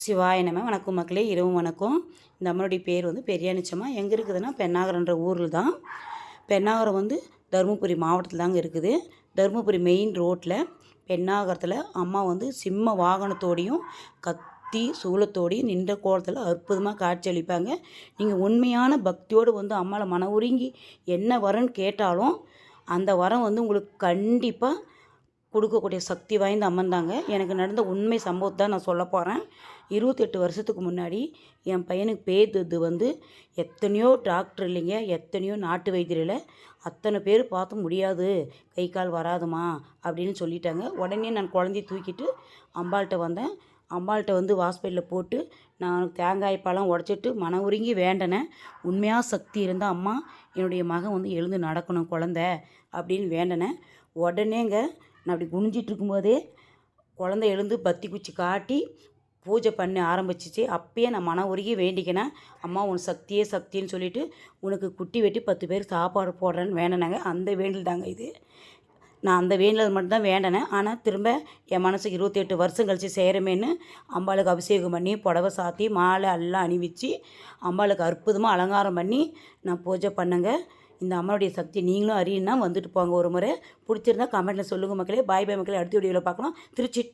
சிவாய நம. வணக்கம் மக்களே, இரவு வணக்கம். இந்த அம்மனுடைய பேர் வந்து பெரியானிச்சம்மா. எங்கே இருக்குதுன்னா பெண்ணாகரன்ற ஊரில் தான். பெண்ணாகரம் வந்து தருமபுரி மாவட்டத்தில் தாங்க இருக்குது. தருமபுரி மெயின் ரோட்டில் பெண்ணாகரத்தில் அம்மா வந்து சிம்ம வாகனத்தோடையும் கத்தி சூலத்தோடையும் நின்ற கோலத்தில் அற்புதமாக காட்சி அளிப்பாங்க. நீங்கள் உண்மையான பக்தியோடு வந்து அம்மாவை மன உருங்கி என்ன வரன்னு கேட்டாலும் அந்த வரம் வந்து உங்களுக்கு கண்டிப்பாக கொடுக்கக்கூடிய சக்தி வாய்ந்த அம்மன் தாங்க. எனக்கு நடந்த உண்மை சம்பவத்தை தான் நான் சொல்ல போகிறேன். 28 வருஷத்துக்கு முன்னாடி என் பையனுக்கு பேத்துது வந்து எத்தனையோ டாக்டர் இல்லைங்க, எத்தனையோ நாட்டு வைத்தியர் இல்லை, அத்தனை பேர் பார்த்து முடியாது, கை கால் வராதுமா அப்படின்னு சொல்லிட்டாங்க. உடனே நான் குழந்தைய தூக்கிட்டு அம்பாள்கிட்ட வந்தேன். அம்பாள்கிட்ட வந்து ஹாஸ்பிட்டலில் போட்டு நான் தேங்காய் பழம் உடச்சிட்டு மன உருங்கி வேண்டினேன். உண்மையாக சக்தி இருந்தால் அம்மா என்னுடைய மகன் வந்து எழுந்து நடக்கணும் குழந்த அப்படின்னு வேண்டினேன். உடனேங்க நான் அப்படி குனிஞ்சிட்டு இருக்கும்போதே குழந்தை எழுந்து பத்தி குச்சி காட்டி பூஜை பண்ண ஆரம்பிச்சிச்சு. அப்பயே நான் மன உருகி வேண்டிக்கினேன், அம்மா உன் சக்தியே சக்தின்னு சொல்லிவிட்டு உனக்கு குட்டி வெட்டி 10 பேர் சாப்பாடு போடுறேன்னு வேண்டினாங்க. அந்த வேண்டல் தாங்க இது. நான் அந்த வேண்டல் மட்டும்தான் வேண்டினேன். ஆனால் திரும்ப என் மனசுக்கு 28 வருஷம் கழித்து செய்கிறமேன்னு அம்பாளுக்கு அபிஷேகம் பண்ணி புடவை சாத்தி மாலை எல்லாம் அணிவிச்சு அம்பாளுக்கு அற்புதமாக அலங்காரம் பண்ணி நான் பூஜை பண்ணேங்க. இந்த அம்மாவுடைய சக்தி நீங்களும் அறியணுன்னா வந்துட்டு போங்க ஒரு முறை. பிடிச்சிருந்தா கமெண்ட்டில் சொல்லுங்கள் மக்களே. பாய் பாய் மக்களே. அடுத்த வீடியோவில் பார்க்கலாம். திருச்சி.